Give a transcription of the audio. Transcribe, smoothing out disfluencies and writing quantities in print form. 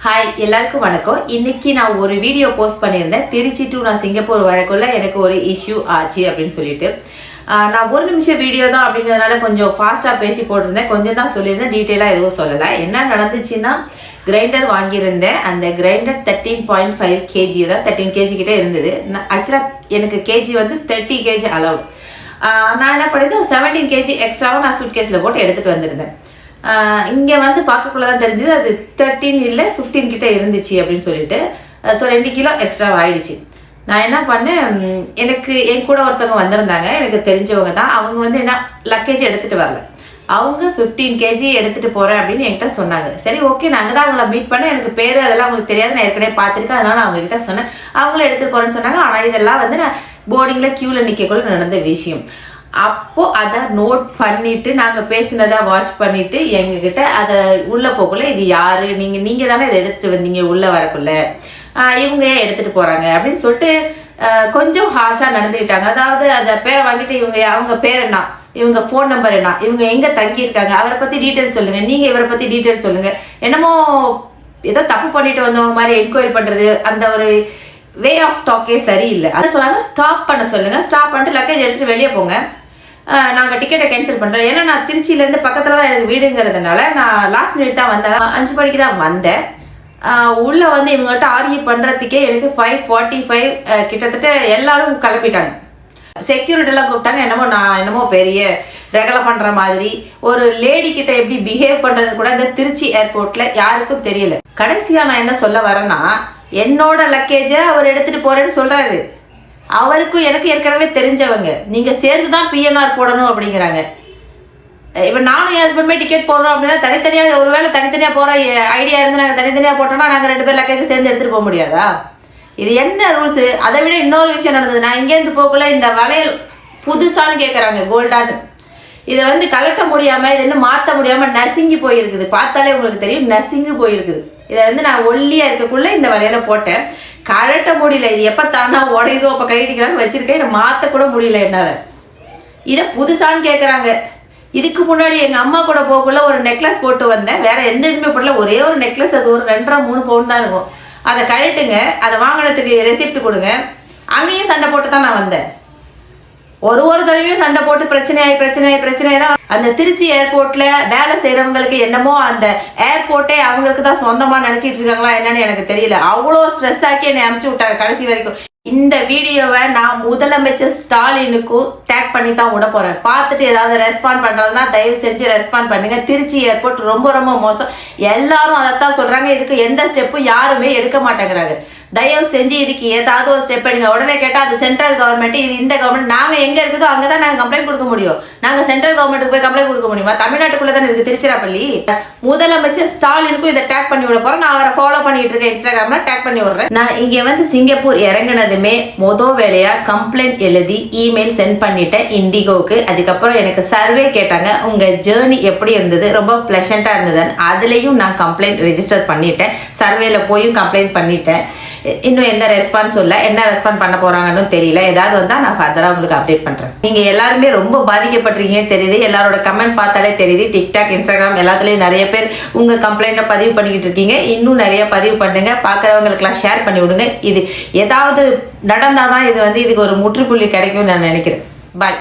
Hi எல்லாருக்கும் வணக்கம். இன்னைக்கு நான் ஒரு வீடியோ போஸ்ட் பண்ணியிருந்தேன். திருச்சி டு நான் சிங்கப்பூர் வரக்குள்ள எனக்கு ஒரு இஷ்யூ ஆச்சு அப்படின்னு சொல்லிட்டு நான் ஒரு நிமிஷம் வீடியோ தான் அப்படிங்கிறதுனால கொஞ்சம் ஃபாஸ்ட்டாக பேசி போட்டிருந்தேன். கொஞ்சம் தான் சொல்லியிருந்தேன், டீட்டெயிலாக எதுவும் சொல்லலை. என்ன நடந்துச்சுன்னா, கிரைண்டர் வாங்கியிருந்தேன். அந்த கிரைண்டர் 13.5 kg தான், 13 kg கிட்டே இருந்தது. ஆக்சுவலாக எனக்கு கேஜி வந்து 30 kg அலவுட். நான் என்ன பண்ணியிருந்தேன், 17 kg எக்ஸ்ட்ராவாக நான் சூட் கேஸில் போட்டு எடுத்துகிட்டு வந்திருந்தேன். இங்கே வந்து பார்க்கக்குள்ள தான் தெரிஞ்சது அது 13 இல்லை 15 கிட்ட இருந்துச்சு அப்படின்னு சொல்லிட்டு. ஸோ 2 கிலோ எக்ஸ்ட்ரா ஆயிடுச்சு. நான் என்ன பண்ணேன், எனக்கு என் கூட ஒருத்தவங்க வந்திருந்தாங்க, எனக்கு தெரிஞ்சவங்க தான். அவங்க வந்து என்ன லக்கேஜ் எடுத்துகிட்டு வரல, அவங்க 15 kg எடுத்துகிட்டு போகிறேன் அப்படின்னு என்கிட்ட சொன்னாங்க. சரி ஓகே, நாங்கள் தான் அவங்கள மீட் பண்ணேன். எனக்கு பேர் அதெல்லாம் அவங்களுக்கு தெரியாது, நான் ஏற்கனவே பார்த்துருக்கேன். அதனால் நான் அவங்ககிட்ட சொன்னேன், அவங்களும் எடுத்துகிட்டு போகிறேன்னு சொன்னாங்க. ஆனால் இதெல்லாம் வந்து நான் போர்டிங்கில் க்யூவில் நிற்கக்குள்ள நடந்த விஷயம். அப்போது அதை நோட் பண்ணிவிட்டு நாங்கள் பேசினதை வாட்ச் பண்ணிவிட்டு எங்ககிட்ட அதை உள்ளே போகக்குள்ள, இது யார், நீங்கள் தானே இதை எடுத்துகிட்டு வந்தீங்க உள்ளே வரக்குள்ள, இவங்க ஏன் எடுத்துகிட்டு போகிறாங்க அப்படின்னு சொல்லிட்டு கொஞ்சம் ஹாஷாக நடந்துக்கிட்டாங்க. அதாவது அந்த பேரை வாங்கிட்டு அவங்க பேர் என்ன, இவங்க ஃபோன் நம்பர் என்ன, இவங்க எங்கே தங்கியிருக்காங்க, அவரை பற்றி டீட்டெயில்ஸ் சொல்லுங்கள், நீங்கள் இவரை பற்றி டீட்டெயில்ஸ் சொல்லுங்கள், என்னமோ ஏதோ தப்பு பண்ணிட்டு வந்தவங்க மாதிரி என்கொயரி பண்ணுறது, அந்த ஒரு வே ஆஃப் டாக்கே சரியில்லை. அதை சொன்னாலும் ஸ்டாப் பண்ண சொல்லுங்கள், ஸ்டாப் பண்ணிட்டு லக்கேஜ் எடுத்துகிட்டு வெளியே போங்க, நாங்கள் டிக்கெட்டை கேன்சல் பண்ணுறோம். ஏன்னா நான் திருச்சியிலேருந்து பக்கத்தில் தான் எனக்கு வீடுங்கிறதுனால நான் லாஸ்ட் மினிட் தான் வந்தேன், 5 மணிக்கு தான் வந்தேன். உள்ளே வந்து இவங்கள்ட்ட ஆர்கியூ பண்ணுறதுக்கே எனக்கு 5:45 கிட்டத்தட்ட எல்லாரும் கிளம்பிட்டாங்க. செக்யூரிட்டிலாம் கூப்பிட்டாங்க. என்னமோ பெரிய ரெகலை பண்ணுற மாதிரி, ஒரு லேடி கிட்ட எப்படி பிஹேவ் பண்ணுறது கூட இந்த திருச்சி ஏர்போர்ட்டில் யாருக்கும் தெரியல. கடைசியாக நான் என்ன சொல்ல வரேன்னா, என்னோட லக்கேஜை அவர் எடுத்துகிட்டு போகிறேன்னு சொல்கிறாரு. அவருக்கும் எனக்கு ஏற்கனவே தெரிஞ்சவங்க, நீங்கள் சேர்ந்து தான் பிஎன்ஆர் போடணும் அப்படிங்கிறாங்க. இப்போ நானும் என் ஹஸ்பண்டுமே டிக்கெட் போடுறோம் அப்படின்னா தனித்தனியாக, ஒருவேளை தனித்தனியாக போகிற ஐடியா இருந்து நாங்கள் தனித்தனியாக போட்டோம்னா நாங்கள் 2 பேர் லக்கேஜை சேர்ந்து எடுத்துகிட்டு போக முடியாதா? இது என்ன ரூல்ஸு? அதை விட இன்னொரு விஷயம் நடந்தது. நான் இங்கேருந்து போகக்குள்ள இந்த வளையல் புதுசான்னு கேட்குறாங்க, கோல்டான்னு. இதை வந்து கலட்ட முடியாமல், இது இன்னும் மாற்ற முடியாமல் நசுங்கி போயிருக்குது. பார்த்தாலே உங்களுக்கு தெரியும், நசுங்கி போயிருக்குது. இதை வந்து நான் ஒல்லியாக இருக்கக்குள்ளே இந்த வளையலை போட்டேன், கழட்ட முடியல. இது எப்போ தானா உடையுதோ அப்போ கைட்டிக்கலான்னு வச்சுருக்கேன், இதை மாற்றக்கூட முடியல என்னால். இதை புதுசான்னு கேட்குறாங்க. இதுக்கு முன்னாடி எங்கள் அம்மா கூட போகக்குள்ள ஒரு நெக்லஸ் போட்டு வந்தேன், வேறு எந்த இதுவுமே போடல, ஒரே ஒரு நெக்லஸ், அது ஒரு 2.5-3 பவுன் தான் இருக்கும். அதை கழட்டுங்க, அதை வாங்கினதுக்கு ரெசிப்ட் கொடுங்க. அங்கேயும் சண்டை போட்டு தான் நான் வந்தேன். ஒரு தடவையும் சண்டை போட்டு பிரச்சனை தான். அந்த திருச்சி ஏர்போர்ட்ல வேலை செய்யறவங்களுக்கு என்னமோ அந்த ஏர்போர்ட்டே அவங்களுக்கு தான் சொந்தமா நினைச்சிட்டு இருக்காங்களா என்னன்னு எனக்கு தெரியல. அவ்வளோ ஸ்ட்ரெஸ் ஆக்கி என்னை அனுப்பிச்சு விட்டாங்க கடைசி வரைக்கும். இந்த வீடியோவை நான் முதலமைச்சர் ஸ்டாலினுக்கும் டேக் பண்ணி தான் விட போறேன். பார்த்துட்டு ஏதாவது ரெஸ்பாண்ட் பண்றதுன்னா தயவு செஞ்சு ரெஸ்பாண்ட் பண்ணுங்க. திருச்சி ஏர்போர்ட் ரொம்ப மோசம். எல்லாரும் அதைத்தான் சொல்றாங்க. இதுக்கு எந்த ஸ்டெப்பும் யாருமே எடுக்க மாட்டேங்கிறாங்க. தயவு செஞ்சு இதுக்கு ஏதாவது ஒரு ஸ்டெப் எடுங்க. உடனே கேட்டால் அது சென்ட்ரல் கவர்மெண்ட், இது இந்த கவர்மெண்ட். நாங்கள் எங்கே இருக்குதோ அங்கே தான் நாங்கள் கம்ப்ளைண்ட் கொடுக்க முடியும். நாங்கள் சென்ட்ரல் கவர்மெண்ட்டுக்கு போய் கம்ப்ளைண்ட் கொடுக்க முடியுமா? தமிழ்நாட்டுக்குள்ளே தானே இருக்குது திருச்சிராப்பள்ளி. முதலமைச்சர் ஸ்டாலினுக்கும் இதை டேக் பண்ணி விட போகிறேன். நான் அவரை ஃபாலோ பண்ணிட்டு இருக்கேன், இன்ஸ்டாகிராமில் டேக் பண்ணி விடுறேன். நான் இங்கே வந்து சிங்கப்பூர் இறங்கினதுமே வேலையாக கம்ப்ளைண்ட் எழுதி இமெயில் சென்ட் பண்ணிட்டேன் இண்டிகோவுக்கு. அதுக்கப்புறம் எனக்கு சர்வே கேட்டாங்க, உங்கள் ஜேர்னி எப்படி இருந்தது, ரொம்ப ப்ளசண்ட்டாக இருந்ததுன்னு. அதுலேயும் நான் கம்ப்ளைண்ட் ரெஜிஸ்டர் பண்ணிட்டேன், சர்வேல போயும் கம்ப்ளைண்ட் பண்ணிட்டேன். இன்னும் எந்த ரெஸ்பான்ஸ் இல்லை, என்ன ரெஸ்பாண்ட் பண்ண போறாங்கன்னு தெரியல. ஏதாவது வந்தால் நான் ஃபர்தராக உங்களுக்கு அப்டேட் பண்ணுறேன். நீங்கள் எல்லாருமே ரொம்ப பாதிக்கப்பட்டிருக்கீங்கன்னு தெரியுது, எல்லாரோட கமெண்ட் பார்த்தாலே தெரியுது. டிக்டாக், இன்ஸ்டாகிராம் எல்லாத்துலேயும் நிறைய பேர் உங்கள் கம்ப்ளைண்ட்டை பதிவு பண்ணிக்கிட்டு இருக்கீங்க. இன்னும் நிறைய பதிவு பண்ணுங்க, பார்க்குறவங்களுக்கெல்லாம் ஷேர் பண்ணி விடுங்க. இது ஏதாவது நடந்தால் தான் இது வந்து இதுக்கு ஒரு முற்றுப்புள்ளி கிடைக்கும்னு நான் நினைக்கிறேன். பாய்.